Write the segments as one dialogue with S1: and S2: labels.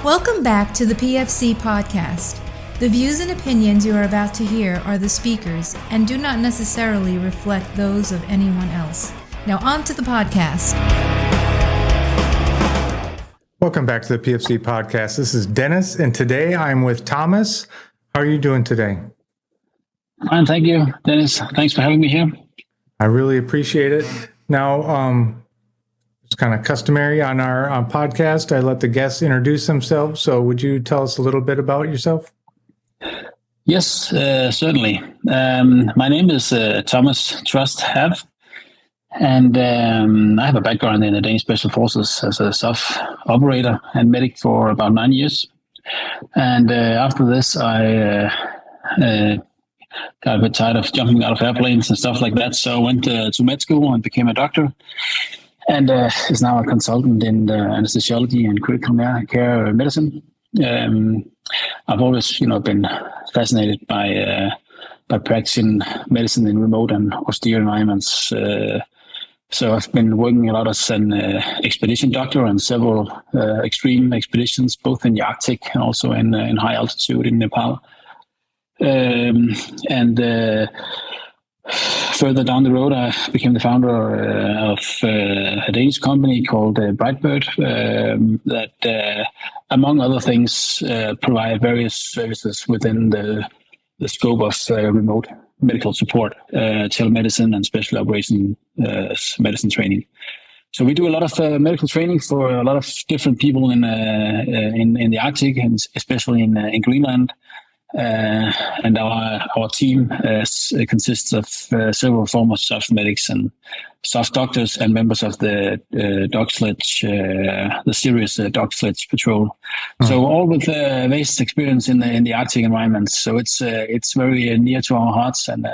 S1: Welcome back to the PFC podcast. The views and opinions you are about to hear are the speakers and do not necessarily reflect those of anyone else. Now on to the podcast.
S2: Welcome back to the PFC podcast. This is Dennis, and today I'm with Thomas. How are you doing today?
S3: Fine, thank you, Dennis. Thanks for having me here.
S2: I really appreciate it. Now, it's kind of customary on our podcast. I let the guests introduce themselves. So would you tell us a little bit about yourself?
S3: Yes, certainly. My name is Thomas Trust Have, and I have a background in the Danish Special Forces as a SOF operator and medic for about 9 years. And after this, I got a bit tired of jumping out of airplanes and stuff like that. So I went to med school and became a doctor. And is now a consultant in anesthesiology and critical care medicine. I've always, been fascinated by practicing medicine in remote and austere environments. So I've been working a lot as an expedition doctor on several extreme expeditions, both in the Arctic and also in high altitude in Nepal. Further down the road, I became the founder of a Danish company called Brightbird that, among other things, provide various services within the scope of remote medical support, telemedicine, and special operations medicine training. So we do a lot of medical training for a lot of different people in the Arctic, and especially in Greenland. And our team consists of several former SOF medics and SOF doctors and members of the dog sledge, the serious dog sledge patrol. So all with vast experience in the Arctic environment. So it's very near to our hearts, and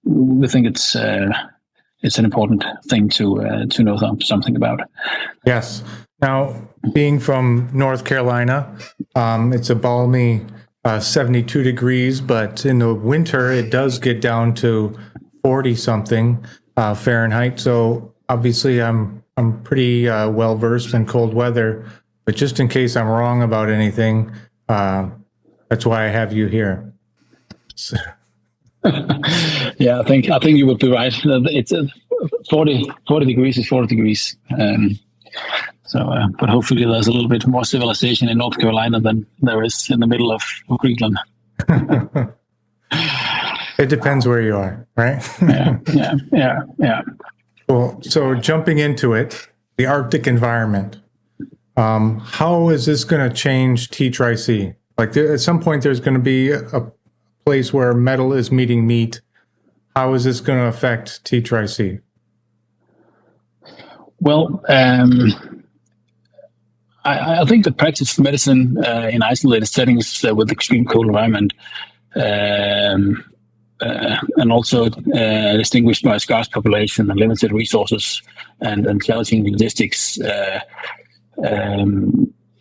S3: we think it's an important thing to know something about.
S2: Yes. Now, being from North Carolina, it's a balmy 72 degrees, but in the winter it does get down to 40-something Fahrenheit. So obviously I'm pretty well versed in cold weather, but just in case I'm wrong about anything, that's why I have you here. So.
S3: Yeah, I think you would be right. It's 40 degrees is 40 degrees. But hopefully there's a little bit more civilization in North Carolina than there is in the middle of Greenland.
S2: It depends where you are, right?
S3: Yeah.
S2: Well, so jumping into it, the Arctic environment, how is this going to change TCCC? Like at some point there's going to be a place where metal is meeting meat. How is this going to affect TCCC?
S3: Well, I think the practice of medicine in isolated settings with extreme cold environment and also distinguished by a scarce population and limited resources and challenging logistics,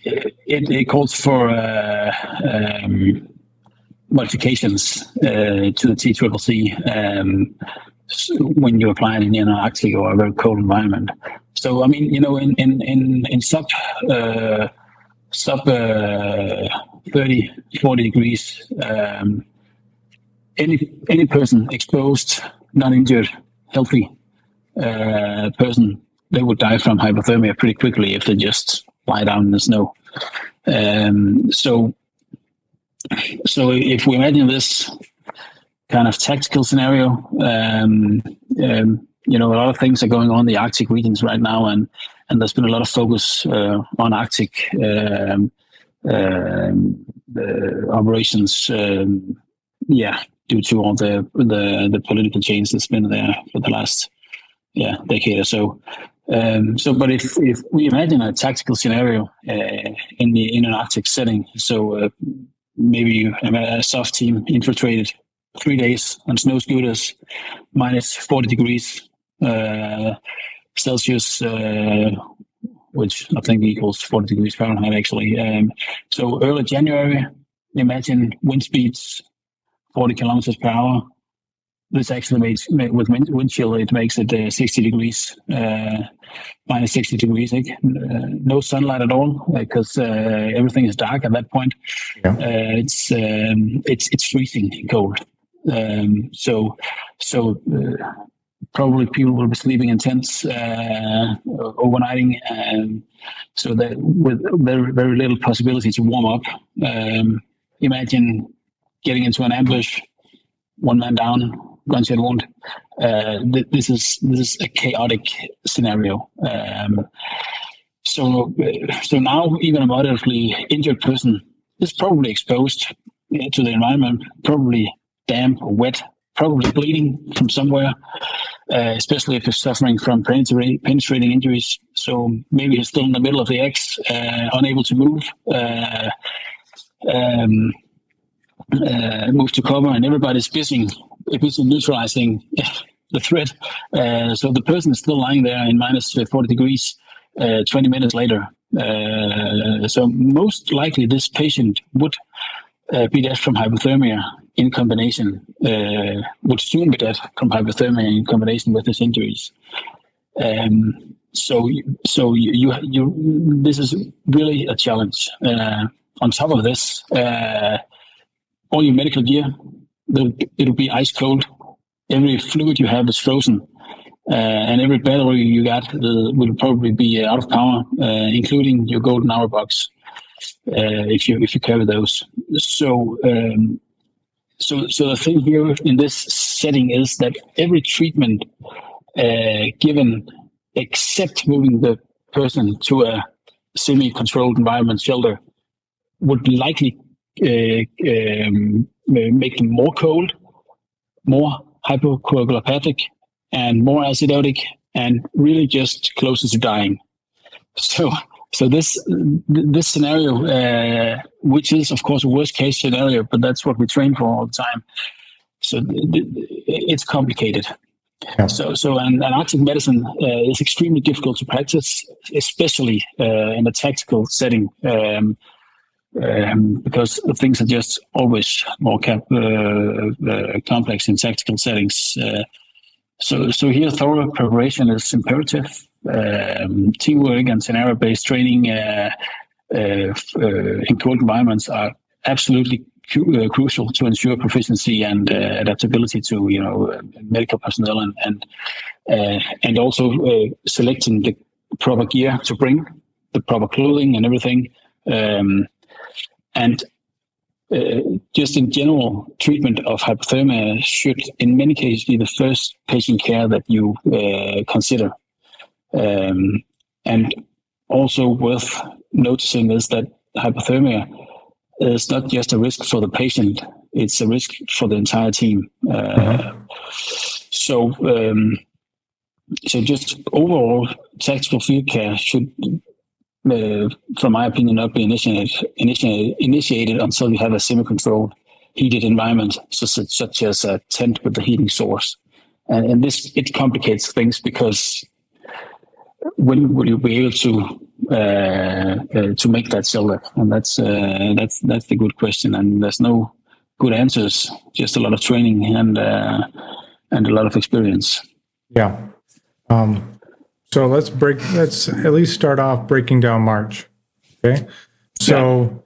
S3: it calls for modifications to the TCCC when you apply it in an Arctic or a very cold environment. So, I mean, in sub 30, 40 degrees, any person exposed, not injured, healthy person, they would die from hypothermia pretty quickly if they just lie down in the snow. So if we imagine this kind of tactical scenario, a lot of things are going on in the Arctic regions right now, and there's been a lot of focus on Arctic operations, due to all the political change that's been there for the last decade or so. But if we imagine a tactical scenario in an Arctic setting, so maybe a SOF team infiltrated 3 days on snow scooters, minus 40 degrees Celsius, which I think equals 40 degrees Fahrenheit, actually. So early January, imagine wind speeds 40 kilometers per hour, this actually makes, with wind chill, it makes it 60 degrees, minus 60 degrees. No sunlight at all, because everything is dark at that point.
S2: Yeah.
S3: It's freezing cold. So probably people will be sleeping in tents, overnighting, so that with very, very little possibility to warm up. Imagine getting into an ambush, one man down, gunshot wound. This is a chaotic scenario. So now even a moderately injured person is probably exposed to the environment, probably damp or wet, probably bleeding from somewhere, especially if he's suffering from penetrating injuries. So maybe he's still in the middle of the X, unable to move, move to cover, and everybody's busy neutralizing the threat. So the person is still lying there in minus 40 degrees 20 minutes later. So most likely this patient would be dead from hypothermia in combination, would soon be dead from hypothermia in combination with his injuries. So this is really a challenge. On top of this, all your medical gear, it'll be ice cold. Every fluid you have is frozen, and every battery you got will probably be out of power, including your golden hour box, if you carry those. So the thing here in this setting is that every treatment given, except moving the person to a semi-controlled environment, shelter, would likely make them more cold, more hypocoagulopathic, and more acidotic, and really just closer to dying. So this scenario, which is of course a worst case scenario, but that's what we train for all the time. So it's complicated.
S2: Yeah.
S3: So Arctic medicine is extremely difficult to practice, especially in a tactical setting, because things are just always more complex in tactical settings. So here, thorough preparation is imperative. Teamwork and scenario-based training in cold environments are absolutely crucial to ensure proficiency and adaptability to medical personnel, and also selecting the proper gear to bring, the proper clothing and everything, and just in general, treatment of hypothermia should in many cases be the first patient care that you consider. And also worth noticing is that hypothermia is not just a risk for the patient, it's a risk for the entire team. So just overall tactical field care should, from my opinion, not be initiated until you have a semi-controlled heated environment, such as a tent with a heating source. And this, it complicates things, because when will you be able to make that shelter? And that's the good question. And there's no good answers, just a lot of training and a lot of experience.
S2: Yeah. So let's at least start off breaking down March. Okay. So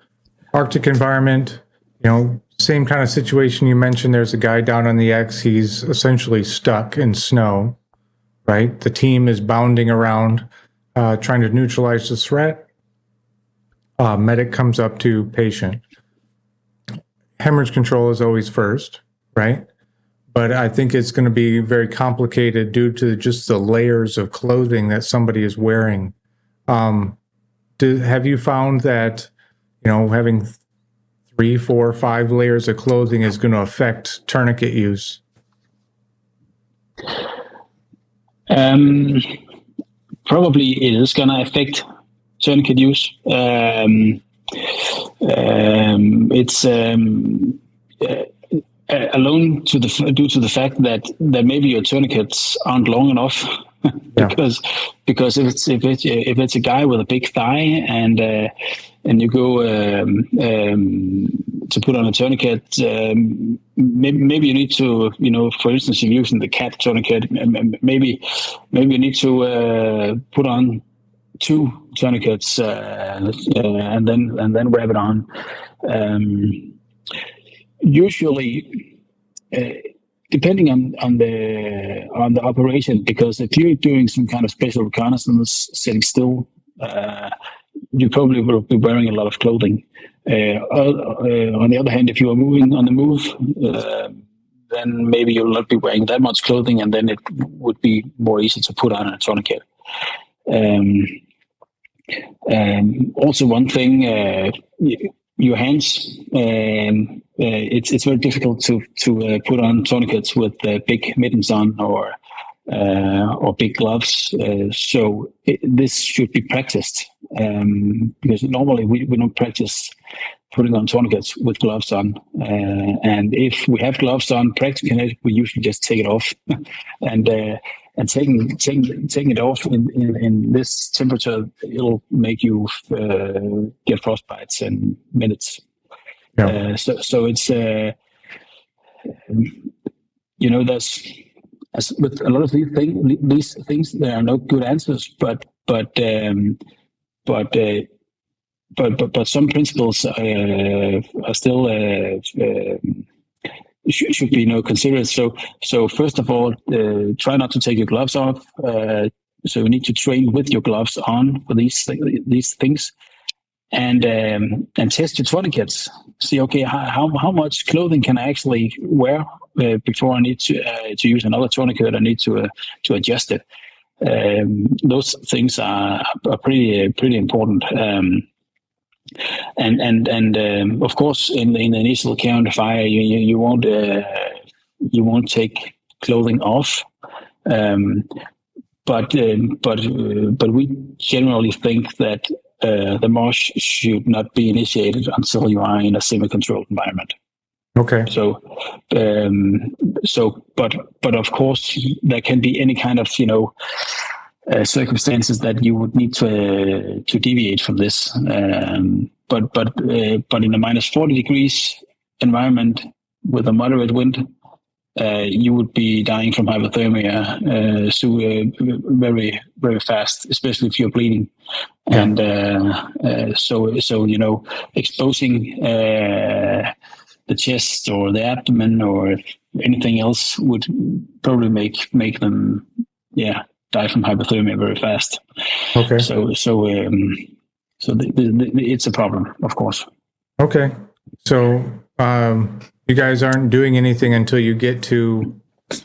S2: Arctic environment, same kind of situation you mentioned. There's a guy down on the X. He's essentially stuck in snow, right? The team is bounding around, trying to neutralize the threat. Medic comes up to patient. Hemorrhage control is always first, right? But I think it's going to be very complicated due to just the layers of clothing that somebody is wearing. Have you found that, having 3, 4, 5 layers of clothing is going to affect tourniquet use?
S3: Probably it is going to affect tourniquet use. It's alone due to the fact that maybe your tourniquets aren't long enough because if it's a guy with a big thigh and you go to put on a tourniquet, maybe you need to, for instance, if you're using the cat tourniquet, maybe you need to put on 2 tourniquets and then wrap it on. Usually, depending on the operation, because if you're doing some kind of special reconnaissance, sitting still, you probably will be wearing a lot of clothing. On the other hand, if you are moving on the move, then maybe you'll not be wearing that much clothing, and then it would be more easy to put on a tourniquet. Also, one thing, your hands. It's very difficult to put on tourniquets with big mittens on or big gloves. So this should be practiced because normally we don't practice putting on tourniquets with gloves on. And if we have gloves on, practicing it, we usually just take it off. And taking it off in this temperature, it'll make you get frostbites in minutes. Yeah. So it's there's, as with a lot of these things, there are no good answers, but some principles are still should be considered. So first of all, try not to take your gloves off. So you need to train with your gloves on for these things, and test your tourniquets. See, okay, how much clothing can I actually wear before I need to use another tourniquet? I need to adjust it. Those things are pretty important. And of course, in the initial care under fire, you won't take clothing off, but we generally think that the march should not be initiated until you are in a semi-controlled environment.
S2: Okay.
S3: So but of course there can be any kind of circumstances that you would need to deviate from this. But in a minus 40 degrees environment with a moderate wind, you would be dying from hypothermia very, very fast, especially if you're bleeding. Yeah. And so exposing the chest or the abdomen or anything else would probably make them die from hypothermia very fast. Okay. So it's a problem, of course.
S2: Okay. So you guys aren't doing anything until you get to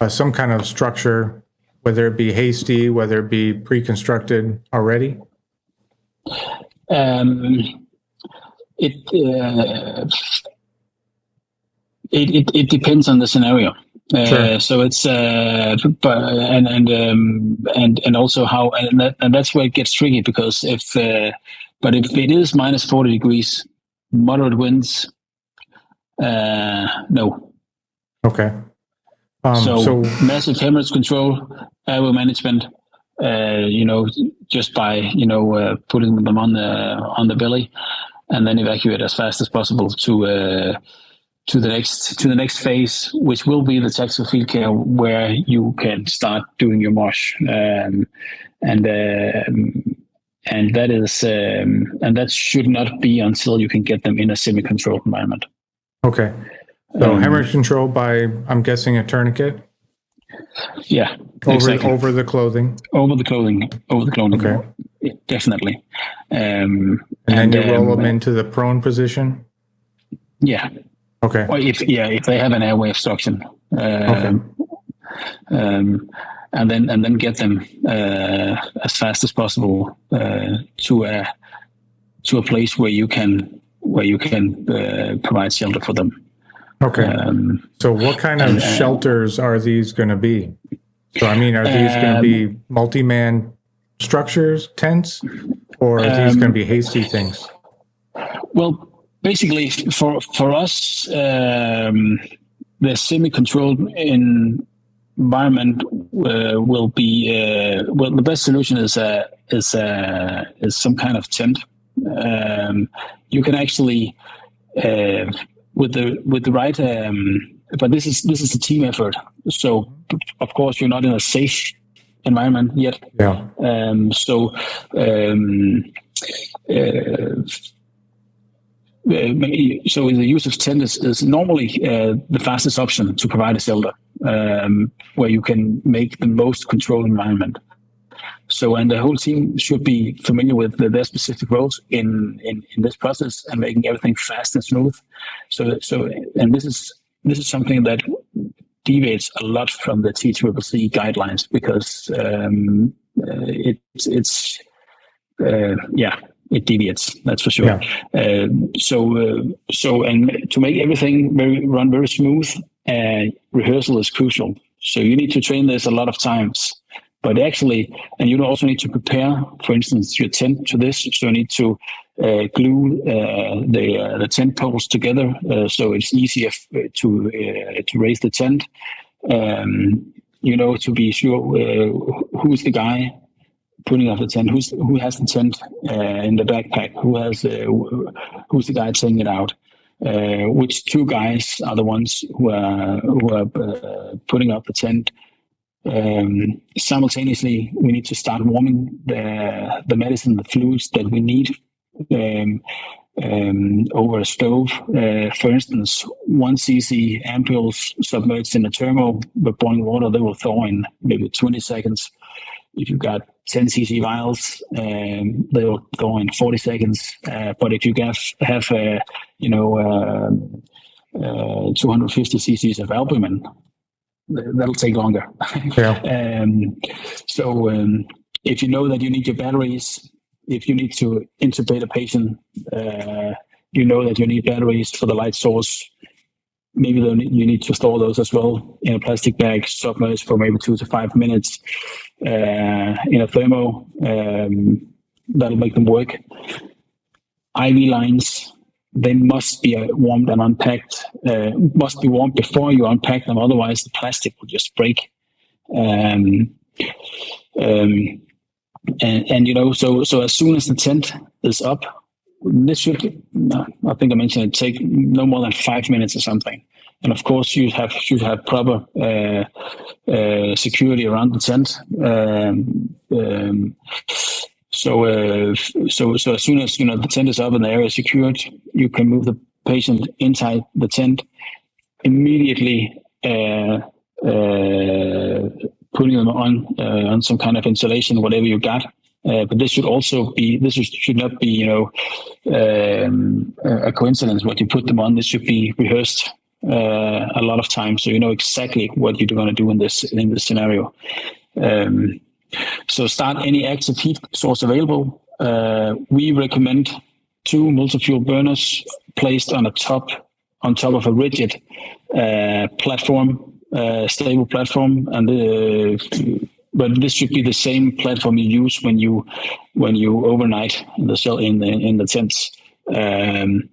S2: some kind of structure, whether it be hasty, whether it be pre-constructed already?
S3: It depends on the scenario.
S2: Sure.
S3: So it's and also how and that's where it gets tricky, because if it is minus 40 degrees, moderate winds, no.
S2: Okay.
S3: So massive hemorrhage control, airway management, just by putting them on the belly, and then evacuate as fast as possible to the next phase, which will be the tactical field care, where you can start doing your march, and that should not be until you can get them in a semi-controlled environment.
S2: Okay. So hemorrhage control by, I'm guessing, a tourniquet?
S3: Yeah, exactly.
S2: Over the clothing?
S3: Over the clothing.
S2: Okay.
S3: Yeah, definitely.
S2: And then you roll them into the prone position?
S3: Yeah.
S2: Okay.
S3: Or if they have an airway obstruction,
S2: okay.
S3: And then get them as fast as possible to a place where you can provide shelter for them.
S2: Okay. So what kind of shelters are these going to be? So I mean, are these going to be multi-man structures, tents, or are these going to be hasty things?
S3: Well, basically, for us, the semi-controlled environment will be the best solution is some kind of tent. You can actually with the right, but this is a team effort. So of course you're not in a safe environment yet.
S2: Yeah.
S3: So the use of tent is normally the fastest option to provide a shelter where you can make the most controlled environment. So, and the whole team should be familiar with their specific roles in this process and making everything fast and smooth. So, and this is something that deviates a lot from the TCCC guidelines because it deviates. That's for sure. Yeah. So and to make everything run very smooth, rehearsal is crucial. So you need to train this a lot of times. But actually, and you also need to prepare, for instance, your tent to this. So you need to glue the tent poles together, so it's easier to raise the tent. To be sure who's the guy putting up the tent, who has the tent in the backpack, who's the guy taking it out. Which two guys are the ones who are putting up the tent. Simultaneously, we need to start warming the medicine, the fluids that we need over a stove. For instance, 1 cc ampules submerged in a thermo with boiling water, they will thaw in maybe 20 seconds. If you've got 10 cc vials, they will thaw in 40 seconds. But if you have 250 cc's of albumin, that'll take longer. Yeah. So if you know that you need your batteries, if you need to intubate a patient, you know that you need batteries for the light source. Maybe you need to store those as well in a plastic bag, submerged for maybe 2 to 5 minutes in a thermo. That'll make them work. IV lines, they must be warmed and unpacked. Must be warmed before you unpack them, otherwise the plastic will just break. So as soon as the tent is up, this should, I think I mentioned it, take no more than 5 minutes or something. And of course, you should have proper security around the tent. So as soon as the tent is up and the area is secured, you can move the patient inside the tent, immediately putting them on some kind of insulation, whatever you got. But this should not be a coincidence what you put them on. This should be rehearsed a lot of times, so you know exactly what you're going to do in this scenario. So start any active heat source available. We recommend 2 multi-fuel burners placed on top of a rigid platform, stable platform, and but this should be the same platform you use when you overnight in the tents. And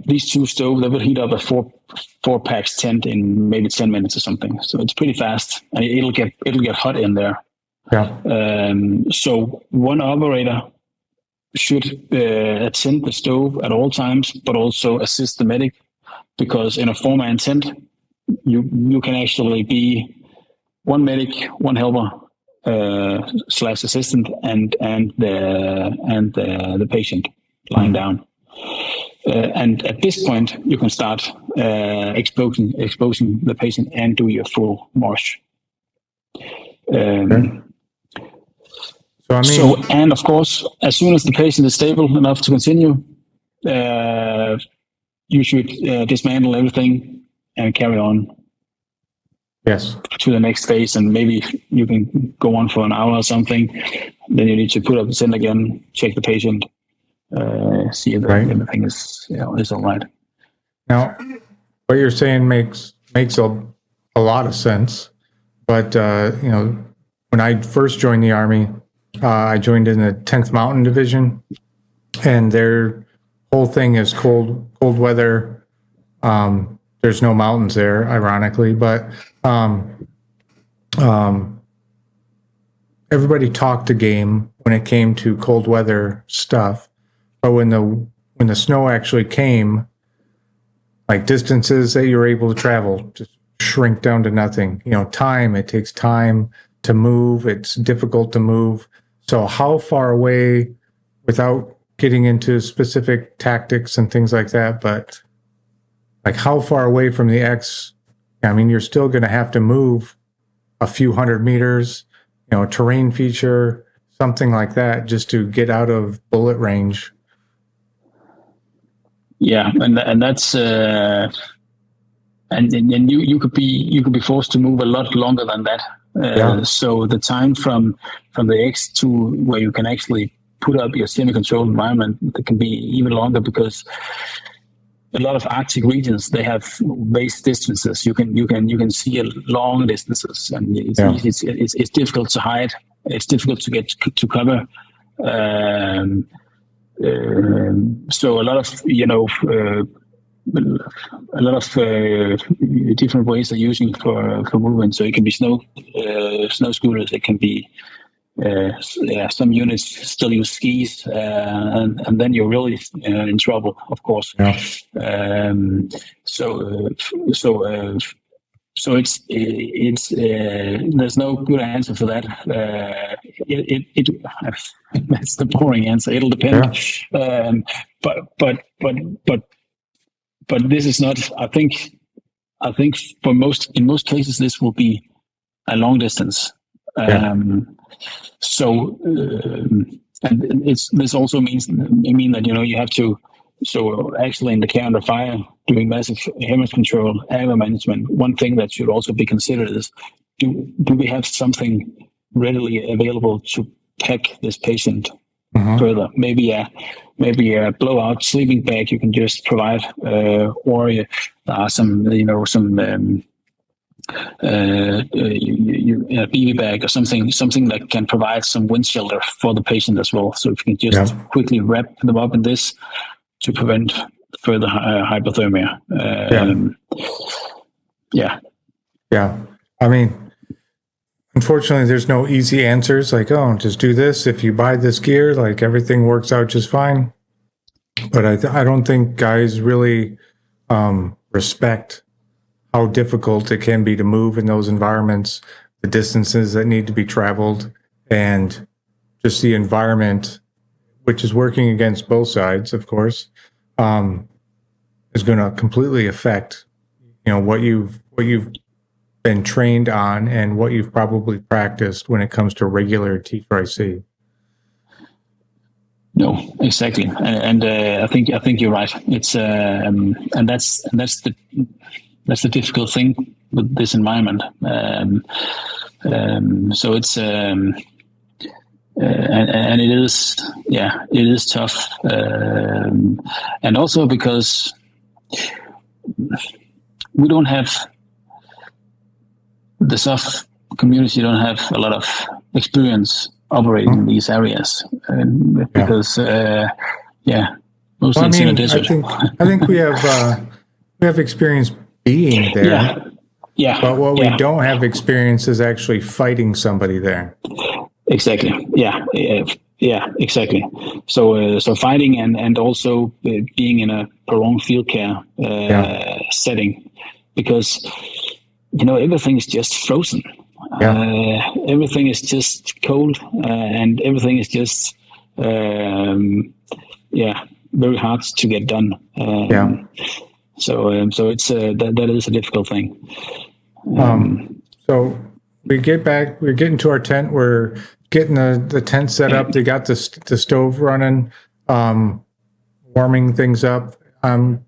S3: these 2 stoves, they will heat up a 4 packs tent in maybe 10 minutes or something. So it's pretty fast, and it'll get hot in there. Yeah. So one operator should attend the stove at all times, but also assist the medic, because in a 4-man tent, you can actually be 1 medic, 1 helper / assistant, and the patient lying down. And at this point, you can start exposing the patient and do your full march.
S2: Okay.
S3: And of course, as soon as the patient is stable enough to continue, you should dismantle everything and carry on.
S2: Yes.
S3: To the next phase, and maybe you can go on for an hour or something. Then you need to put up the tent again, check the patient, see if everything is all right.
S2: Now, what you're saying makes a lot of sense. But when I first joined the Army, I joined in the 10th Mountain Division, and their whole thing is cold weather there's no mountains there, ironically, but everybody talked a game when it came to cold weather stuff, but when the snow actually came, like distances that you were able to travel just shrink down to nothing. It takes time to move. It's difficult to move. So how far away, without getting into specific tactics and things like that, but like how far away from the X, I mean, you're still going to have to move a few hundred meters, terrain feature, something like that, just to get out of bullet range.
S3: Yeah, and that's and you could be forced to move a lot longer than that. So the time from the X to where you can actually put up your semi-controlled environment, it can be even longer, because a lot of Arctic regions, they have vast distances. You can see long distances, and it's difficult to hide. It's difficult to get to cover. So a lot of different ways they're using for movement. So it can be snow scooters. It can be some units still use skis, and then you're really in trouble, of course.
S2: Yeah.
S3: So it's there's no good answer for that. That's the boring answer. It'll depend.
S2: Yeah.
S3: But this is not. I think in most cases this will be a long distance. And this also mean that you have to. So actually, in the care under fire, doing massive hemorrhage control, air management, one thing that should also be considered is: do we have something readily available to pack this patient further? Maybe a blowout sleeping bag you can just provide, or some BB bag or something that can provide some wind shelter for the patient as well. So if you can just quickly wrap them up in this to prevent further hypothermia.
S2: Yeah. I mean, unfortunately, there's no easy answers like, just do this. If you buy this gear, like everything works out just fine. But I don't think guys really respect how difficult it can be to move in those environments, the distances that need to be traveled, and just the environment, which is working against both sides, of course, is going to completely affect, what you've been trained on and what you've probably practiced when it comes to regular TCCC.
S3: No, exactly, and I think you're right. It's and that's the difficult thing with this environment. So it's and it is tough, and also because we don't have the SOF community don't have a lot of experience operating in these areas, because mostly it's in a desert.
S2: I think we have experience being there.
S3: Yeah.
S2: But what we don't have experience is actually fighting somebody there.
S3: Exactly. Yeah, exactly. So fighting and also being in a prolonged field care setting, because everything is just frozen. Everything is just cold, and everything is just very hard to get done. So it's that is a difficult thing.
S2: So we're getting to our tent. We're getting the tent set up. They got the stove running, warming things up. I'm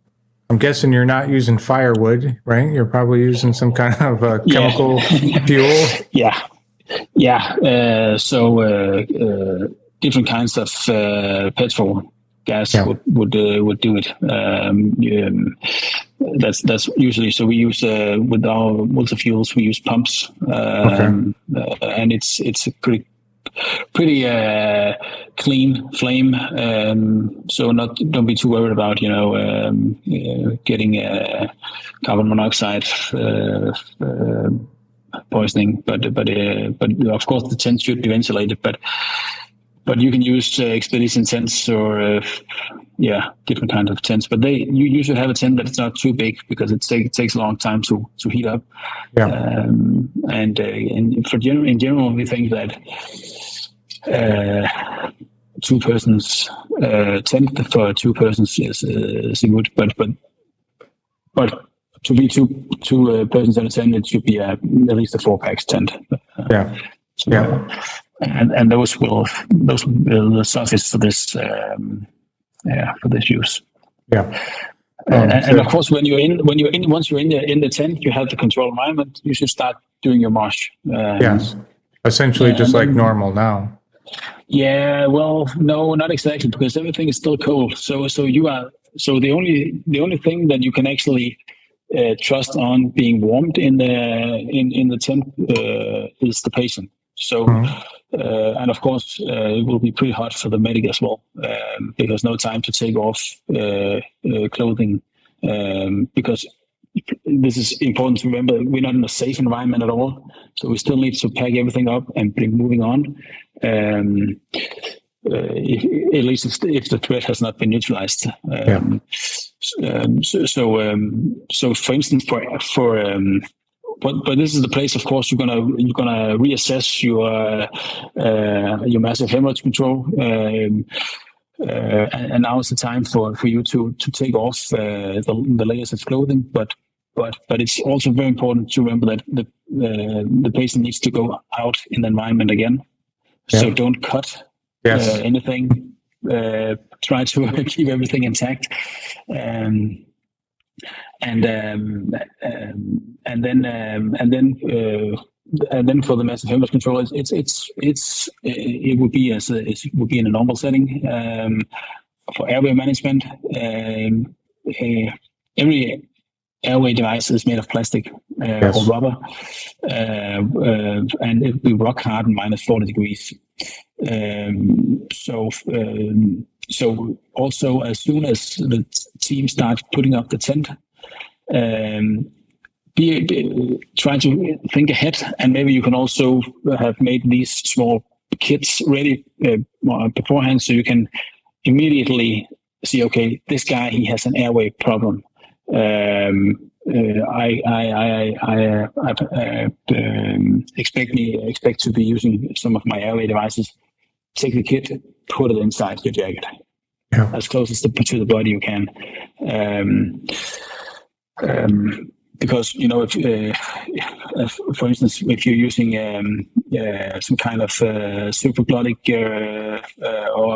S2: guessing you're not using firewood, right? You're probably using some kind of chemical fuel. So different kinds of petrol gas would do it. That's usually, so we use with our multi-fuels, we use pumps, and it's a pretty
S3: pretty clean flame. So don't be too worried about getting carbon monoxide poisoning. But of course the tent should be ventilated. But you can use expedition tents or different kinds of tents. But you should have a tent that's not too big because it takes a long time to heat up.
S2: Yeah.
S3: And in general, we think that 2 persons tent for 2 persons is good. But to be two persons in a tent, it should be at least a 4-pax tent. And those will the suffice for this use.
S2: Yeah.
S3: And of course, once you're in the tent, you have the control environment. You should start doing your march.
S2: Yes, essentially just like normal now.
S3: Yeah, well, no, not exactly, because everything is still cold. So the only thing that you can actually trust on being warmed in the tent is the patient. So. And of course, it will be pretty hot for the medic as well, because no time to take off clothing, because this is important to remember. We're not in a safe environment at all, so we still need to pack everything up and be moving on. At least if the threat has not been neutralized. So for instance, But this is the place, of course, you're gonna reassess your massive hemorrhage control, and now is the time for you to take off the layers of clothing. But it's also very important to remember that the patient needs to go out in the environment again. Yeah. So don't cut anything. Try to keep everything intact. And then for the massive hemorrhage control, it would be in a normal setting. For airway management, every airway device is made of plastic or rubber, and it will be rock hard in -40 degrees. So also, as soon as the team starts putting up the tent, try to think ahead, and maybe you can also have made these small kits ready beforehand, so you can immediately see, okay, this guy, he has an airway problem. I expect to be using some of my airway devices. Take the kit, put it inside your jacket, as close as to the body you can. Because if for instance, if you're using some kind of supraglottic or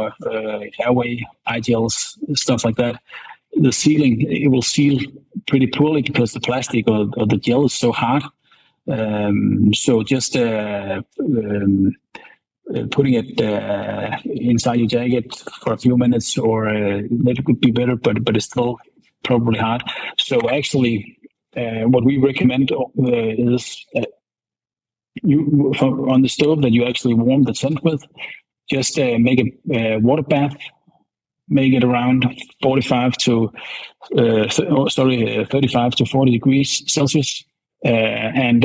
S3: airway IGLs, stuff like that, the sealing, it will seal pretty poorly because the plastic or the gel is so hard. So just putting it inside your jacket for a few minutes, or maybe could be better, but it's still probably hard. So actually, what we recommend is on the stove that you actually warm the tent with, just make a water bath, make it around 35 to 40 degrees Celsius, and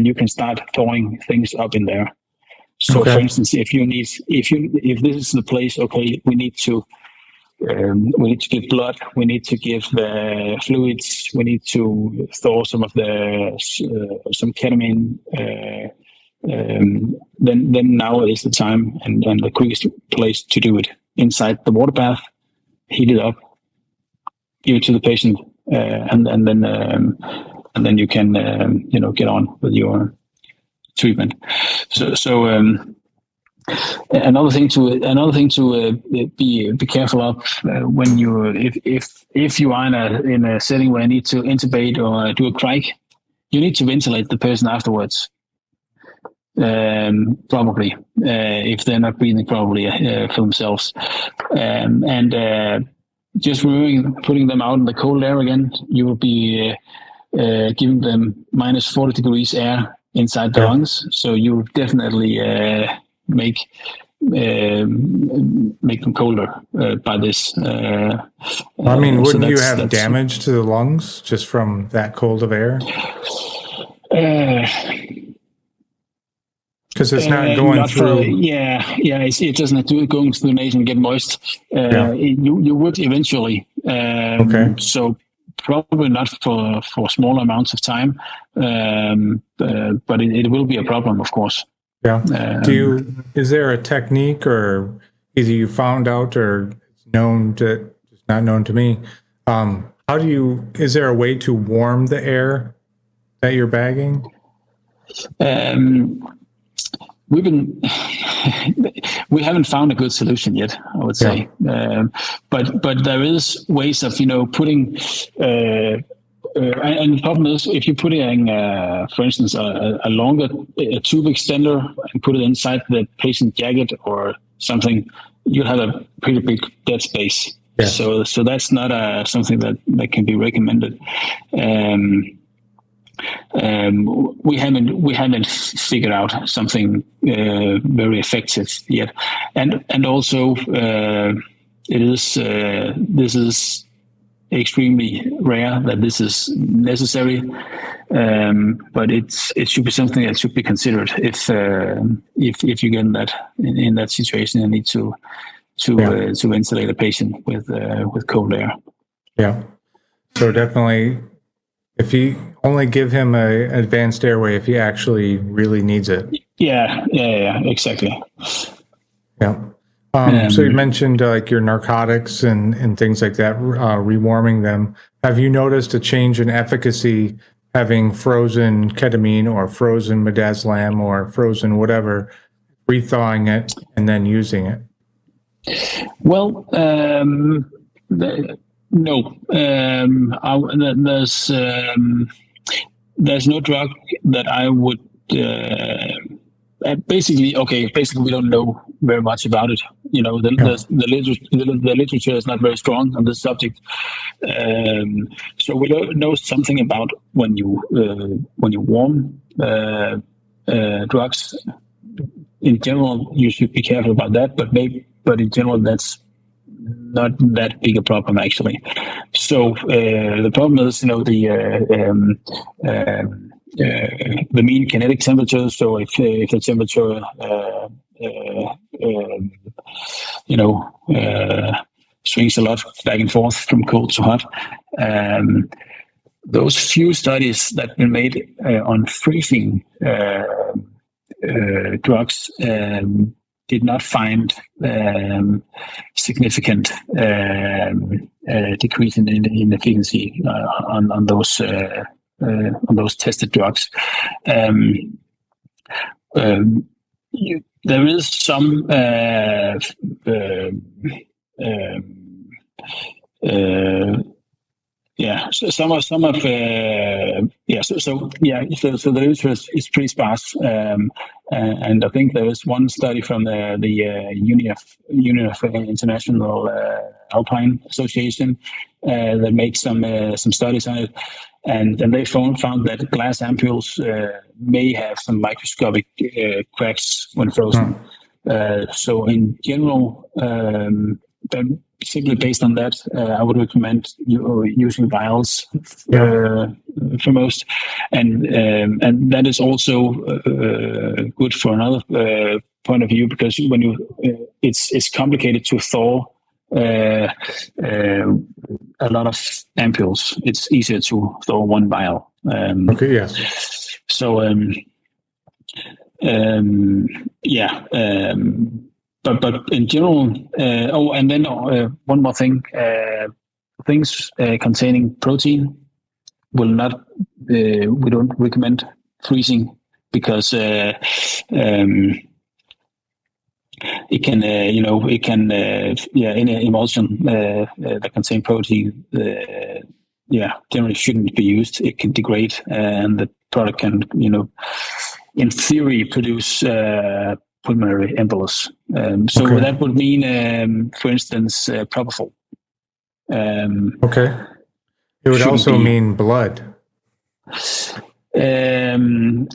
S3: you can start thawing things up in there. So, for instance, if this is the place, okay, we need to give blood, we need to give fluids, we need to thaw some some ketamine. Then now is the time and the quickest place to do it. Inside the water bath, heat it up, give it to the patient, and then you can get on with your treatment. So another thing to be careful of when if you are in a setting where you need to intubate or do a crike, you need to ventilate the person afterwards. Probably if they're not breathing properly for themselves, and just putting them out in the cold air again, you will be giving them -40 degrees air inside the lungs. So you definitely make them colder by this.
S2: I mean, wouldn't you have damage to the lungs just from that cold of air? Because it's not going through.
S3: It doesn't do going through the nose and get moist. You would eventually.
S2: Okay.
S3: So probably not for small amounts of time, but it will be a problem, of course.
S2: Yeah. Is there a technique, or either you found out or it's not known to me? Is there a way to warm the air that you're bagging?
S3: We haven't found a good solution yet, I would say. But there is ways of, putting, and the problem is if you're putting, for instance, a longer tube extender and put it inside the patient jacket or something, you'll have a pretty big dead space.
S2: Yes.
S3: So that's not something that can be recommended. We haven't figured out something very effective yet, and also this is extremely rare that this is necessary, but it should be something that should be considered if you get in that situation and need to ventilate a patient with cold air.
S2: Yeah, so definitely. If you only give him an advanced airway if he actually really needs it.
S3: Yeah, exactly.
S2: Yeah. So you mentioned like your narcotics and things like that, rewarming them. Have you noticed a change in efficacy having frozen ketamine or frozen midazolam or frozen whatever, rethawing it and then using it?
S3: Well, no, there's no drug that I would. Basically, we don't know very much about it. The literature is not very strong on this subject, so we don't know something about when you warm drugs. In general, you should be careful about that, but in general, that's not that big a problem actually. So the problem is, the mean kinetic temperature. So if the temperature, swings a lot back and forth from cold to hot, those few studies that have been made on freezing drugs did not find significant decrease in efficacy on those tested drugs. There is some so the literature is pretty sparse, and I think there is one study from the Union of International Alpine Association that made some studies on it, and they found that glass ampules may have some microscopic cracks when frozen. So in general, simply based on that, I would recommend using vials for most, and that is also good for another point of view, because when it's complicated to thaw a lot of ampules. It's easier to thaw one vial.
S2: Yes.
S3: So But in general, and then one more thing: things containing protein will not. We don't recommend freezing because it can, in an emulsion that contain protein, generally shouldn't be used. It can degrade, and the product can, in theory, produce pulmonary embolus. That would mean, for instance, propofol.
S2: It would also mean blood.
S3: Some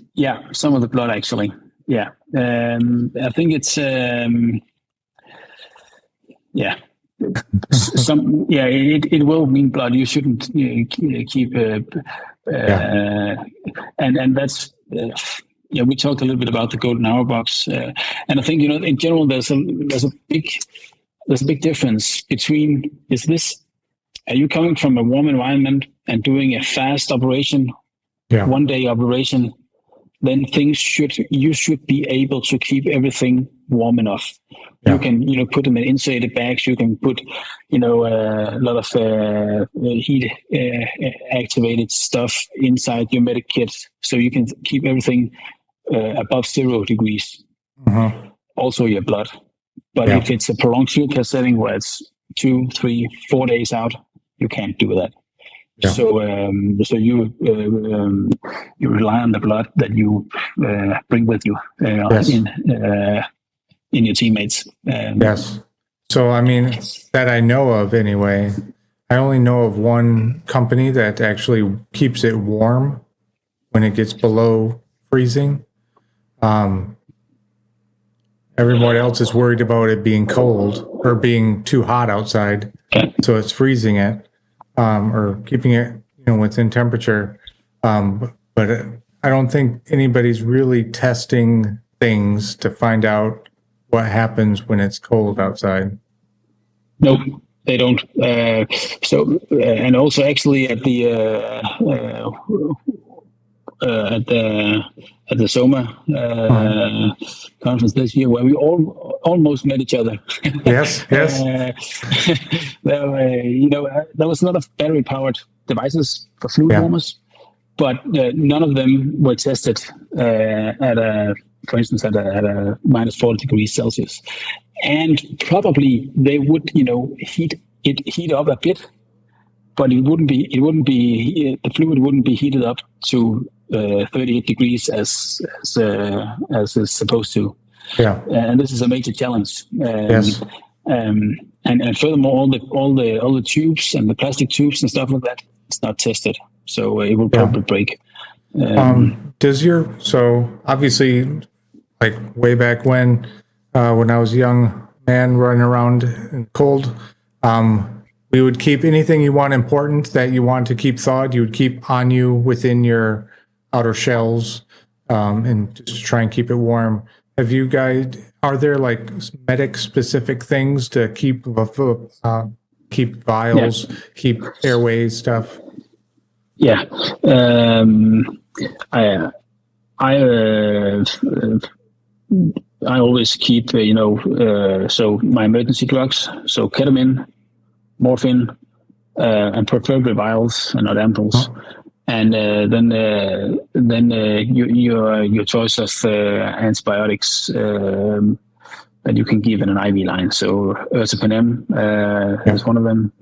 S3: of the blood actually. Yeah. I think it's yeah. It will mean blood. You shouldn't keep and that's we talked a little bit about the golden hour box, and I think in general there's a big difference between are you coming from a warm environment and doing a fast operation, 1 day operation, then you should be able to keep everything warm enough. You can put them in insulated bags. You can put a lot of heat activated stuff inside your medic kit, so you can keep everything above 0 degrees. Also your blood. But if it's a prolonged field care setting where it's 2, 3, 4 days out, you can't do that. So you rely on the blood that you bring with you in your teammates.
S2: Yes. So I mean, that I know of anyway. I only know of one company that actually keeps it warm when it gets below freezing. Everyone else is worried about it being cold or being too hot outside, so it's freezing it. Or keeping it, within temperature. But I don't think anybody's really testing things to find out what happens when it's cold outside.
S3: Nope, they don't. And also actually at the SOMA conference this year, where we almost met each other.
S2: Yes.
S3: There was a lot of battery-powered devices for fluid warmers, but none of them were tested for instance, at a minus 40 degrees Celsius. And probably they would, heat up a bit, but it wouldn't be the fluid wouldn't be heated up to 38 degrees as it's supposed to. And this is a major challenge. And furthermore, all the tubes and the plastic tubes and stuff like that, it's not tested, so it will probably break.
S2: So obviously, like way back when I was a young man running around in cold, we would keep anything you want important that you want to keep thawed, you would keep on you within your outer shells, and just try and keep it warm. Are there like medic specific things to keep vials, keep airways stuff?
S3: I always keep so my emergency drugs, so ketamine, morphine, and preferably vials and not ampoules. And then your choice of antibiotics that you can give in an IV line. So ertapenem is one of them.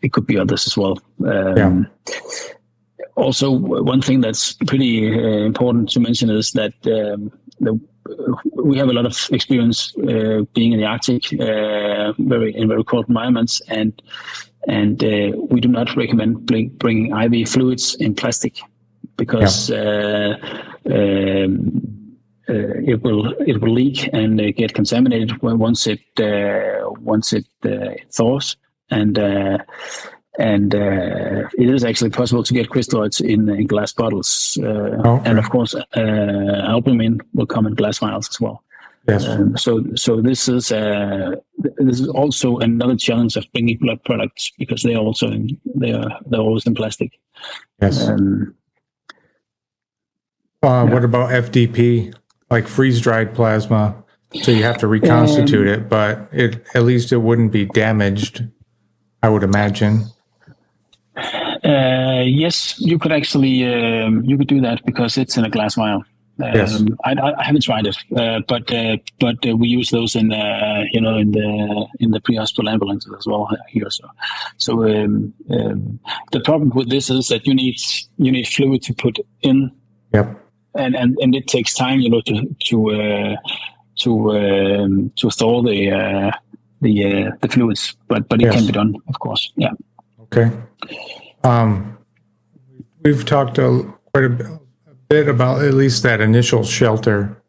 S3: It could be others as well. Also, one thing that's pretty important to mention is that we have a lot of experience being in the Arctic, in very cold environments, and we do not recommend bringing IV fluids in plastic because it will leak and get contaminated once it thaws, and it is actually possible to get crystalloids in glass bottles, and of course albumin will come in glass vials as well. So this is also another challenge of bringing blood products, because they're always in plastic.
S2: What about FDP, like freeze dried plasma? So you have to reconstitute it, but at least it wouldn't be damaged, I would imagine.
S3: Yes, you could actually you could do that because it's in a glass vial. I haven't tried it, but we use those in the pre-hospital ambulances as well here. So the problem with this is that you need fluid to put in. And it takes time, to thaw the fluids, but it can be done, of course. Okay.
S2: We've talked quite a bit about at least that initial shelter.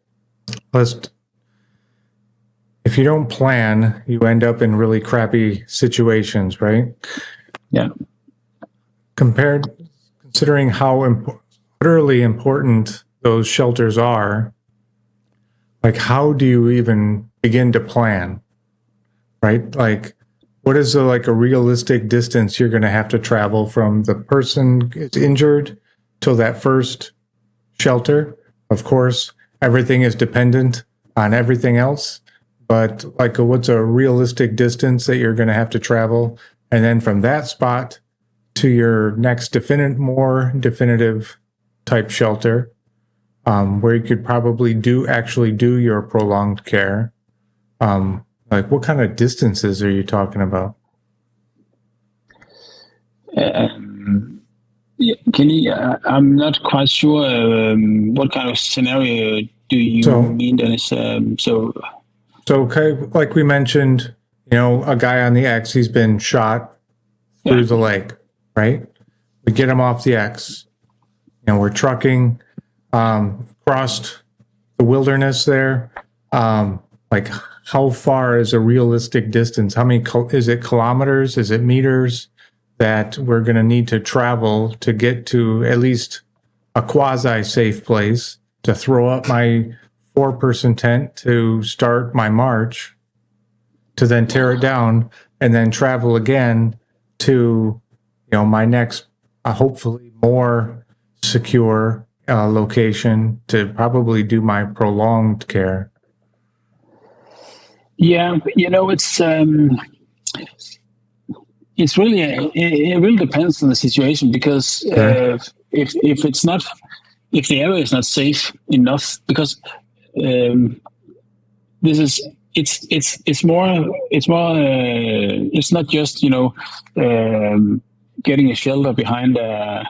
S2: If you don't plan, you end up in really crappy situations, right?
S3: Yeah.
S2: Considering how utterly important those shelters are, like how do you even begin to plan, right? Like what is a realistic distance you're going to have to travel from the person gets injured till that first shelter? Of course, everything is dependent on everything else, but like what's a realistic distance that you're going to have to travel? And then from that spot to your next more definitive type shelter, where you could probably actually do your prolonged care. Like what kind of distances are you talking about?
S3: Yeah, can you? I'm not quite sure what kind of scenario do you mean, Dennis? So
S2: okay, like we mentioned, a guy on the X, he's been shot through the leg, right? We get him off the X. We're trucking across the wilderness there. Like how far is a realistic distance? How many, is it kilometers? Is it meters that we're going to need to travel to get to at least a quasi-safe place to throw up my 4-person tent to start my march, to then tear it down and then travel again to, my next, hopefully more secure location to probably do my prolonged care?
S3: Yeah, it's really it really depends on the situation, because if the area is not safe enough, because this is it's not just getting a shelter behind a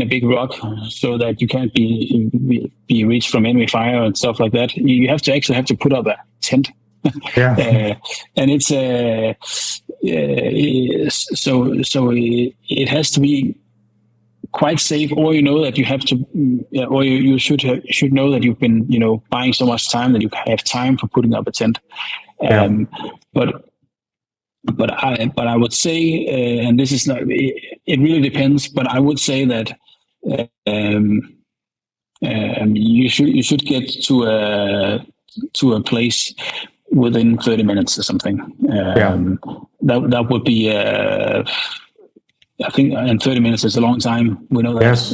S3: big rock so that you can't be reached from enemy fire and stuff like that. You have to put up a tent.
S2: Yeah.
S3: And it's so it has to be quite safe, or that you have to, or you should know that you've been buying so much time that you have time for putting up a tent. But I would say, and this is not, it really depends, but I would say that you should get to a place within 30 minutes or something. That would be, I think, and 30 minutes is a long time. We know that.
S2: Yes.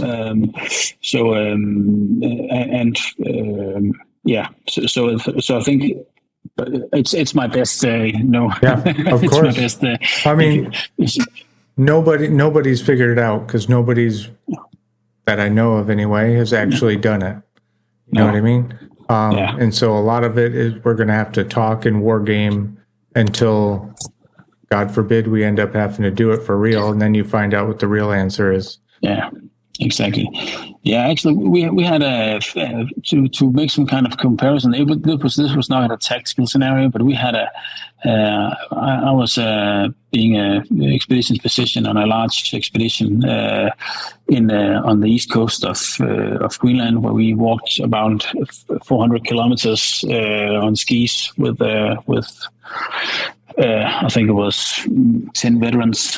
S3: So I think it's my best.
S2: Yeah, of
S3: it's
S2: course.
S3: My best,
S2: I mean, nobody's figured it out, because nobody's that I know of anyway has actually done it. You know what I mean? And so a lot of it is we're going to have to talk and war game until, God forbid, we end up having to do it for real, and then you find out what the real answer is.
S3: Yeah, exactly. Yeah, actually, we had to make some kind of comparison. This was not a tactical scenario, but we had I was being an expedition physician on a large expedition on the east coast of Greenland, where we walked about 400 kilometers on skis with I think it was 10 veterans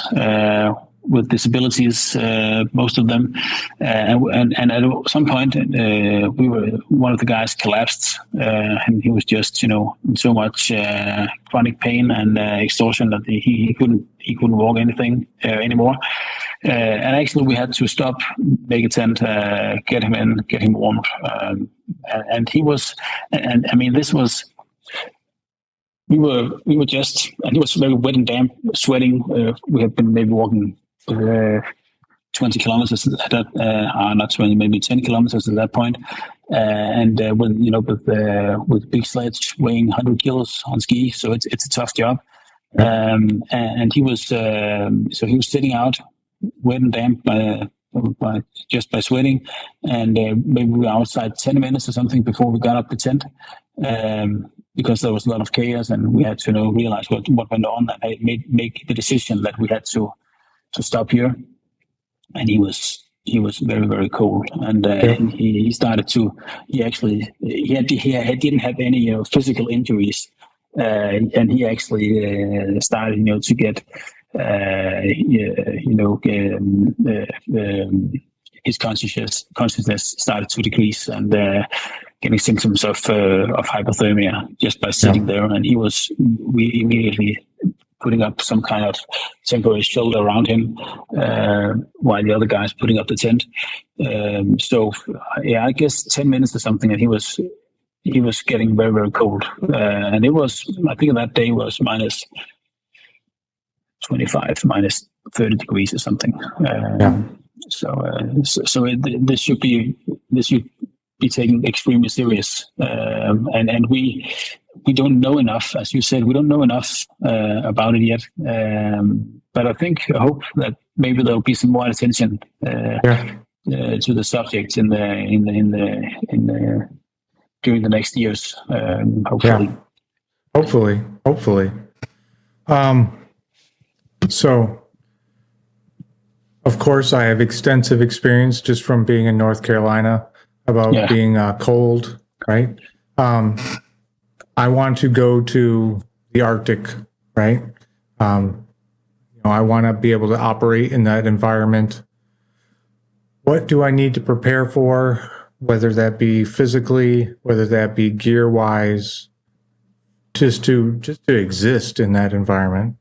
S3: with disabilities, most of them, and at some point one of the guys collapsed, and he was just in so much chronic pain and exhaustion that he couldn't walk anything anymore, and actually we had to stop, make a tent, get him in, get him warmed, and he was, and I mean, this was. We were just, and he was very wet and damp, sweating. We had been maybe walking 20 kilometers at that, not 20, maybe 10 kilometers at that point, and with big sledge weighing 100 kilos on ski, so it's a tough job. And he was he was sitting out, wet and damp by sweating, and maybe we were outside 10 minutes or something before we got up the tent. Because there was a lot of chaos, and we had to realize what went on, and make the decision that we had to stop here. And he was he was very, very cold, and he started to. He didn't have any physical injuries, and he actually started to get his consciousness started to decrease and getting symptoms of hypothermia just by sitting there, and we immediately putting up some kind of temporary shelter around him, while the other guys putting up the tent. I guess 10 minutes or something, and he was getting very, very cold. And it was, I think that day was minus 25, minus 30 degrees or something. This should be taken extremely serious. And we don't know enough, as you said, we don't know enough about it yet. But I hope that maybe there'll be some more attention to the subject during the next years. Hopefully.
S2: Yeah. Hopefully. So, of course, I have extensive experience just from being in North Carolina about being cold, right? I want to go to the Arctic, right? I want to be able to operate in that environment. What do I need to prepare for, whether that be physically, whether that be gear-wise, just to exist in that environment?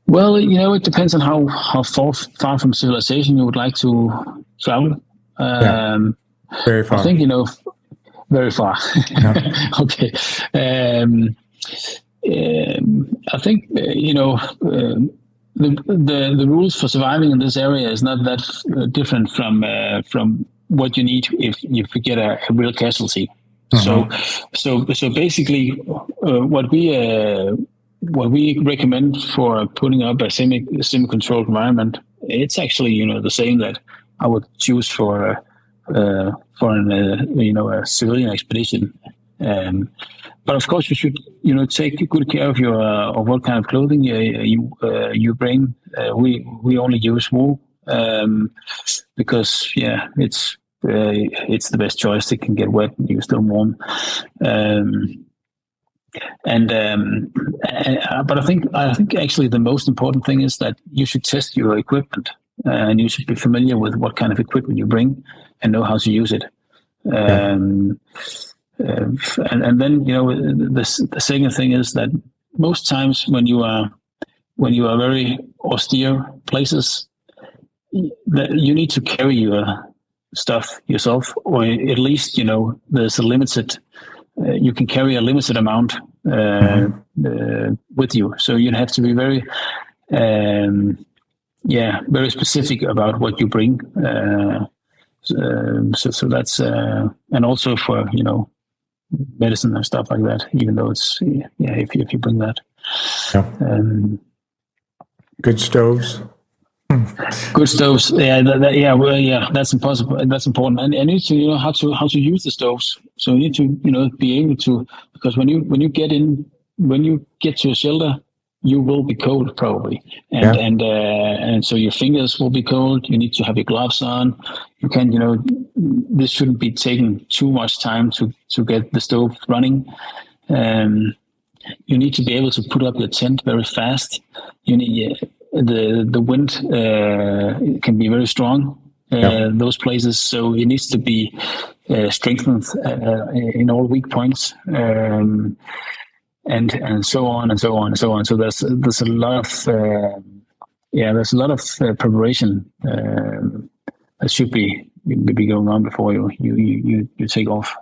S3: Well, it depends on how far from civilization you would like to travel.
S2: Very far.
S3: I think, very far. Yeah. Okay. I think, the rules for surviving in this area is not that different from what you need if you get a real casualty. So basically, what we recommend for putting up a semi-controlled environment, it's actually the same that I would choose for a civilian expedition. But of course, you should take good care of what kind of clothing you bring. We only use wool because it's the best choice. It can get wet and you're still warm. But I think actually the most important thing is that you should test your equipment, and you should be familiar with what kind of equipment you bring and know how to use it. And then the second thing is that most times when you are very austere places, that you need to carry your stuff yourself, or at least there's a limited. You can carry a limited amount with you, so you have to be very, very specific about what you bring. So that's and also for medicine and stuff like that. Even though it's if you bring that,
S2: good stoves.
S3: Good stoves, that's impossible. That's important, and you need to how to use the stoves. So you need to be able to, because when you get to a shelter, you will be cold probably, and so your fingers will be cold. You need to have your gloves on. You can this shouldn't be taking too much time to get the stove running. You need to be able to put up your tent very fast. You need the wind can be very strong those places, so it needs to be strengthened in all weak points, and so on and so on and so on. So there's a lot of preparation that should be going on before you take off.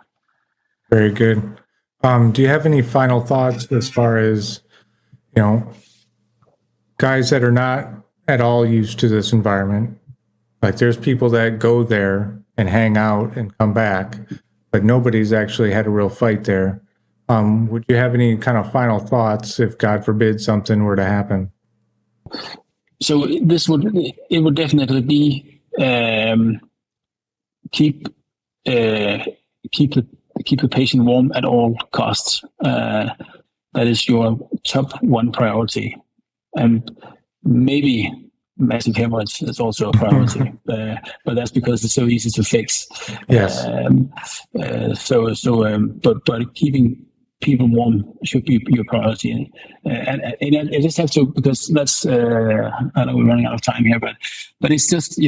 S2: Very good. Do you have any final thoughts as far as guys that are not at all used to this environment? Like there's people that go there and hang out and come back, but nobody's actually had a real fight there. Would you have any kind of final thoughts if, God forbid, something were to happen?
S3: So it would definitely be keep the patient warm at all costs. That is your top one priority. And maybe massive hemorrhage is also a priority, but that's because it's so easy to fix.
S2: Yes.
S3: But keeping people warm should be your priority, and I just have to, because that's I know we're running out of time here, but it's just,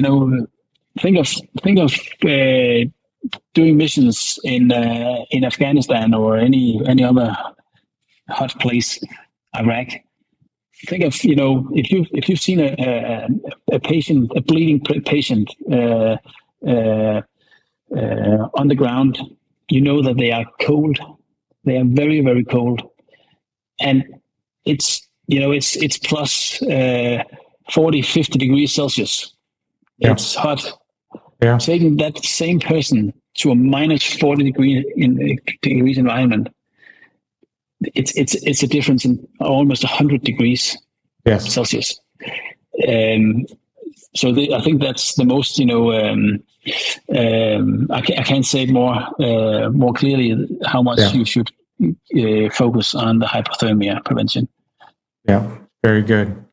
S3: think of doing missions in Afghanistan or any other hot place, Iraq. Think of, if you've seen a patient, a bleeding patient on the ground, you know that they are cold. They are very, very cold, and it's plus 40, 50 degrees Celsius. Yeah. It's hot. Yeah. Taking that same person to a minus 40 degrees environment, it's a difference in almost 100 degrees Celsius. So I think that's the most, I can't say it more clearly how much you should focus on the hypothermia prevention.
S2: Yeah, very good.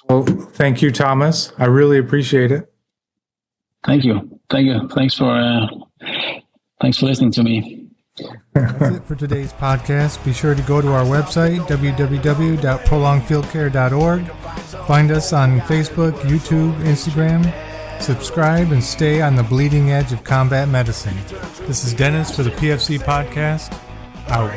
S2: Well, thank you, Thomas. I really appreciate it.
S3: Thank you. Thanks for listening to me.
S4: That's it for today's podcast. Be sure to go to our website, www.prolongfieldcare.org. Find us on Facebook, YouTube, Instagram. Subscribe and stay on the bleeding edge of combat medicine. This is Dennis for the PFC Podcast. Out.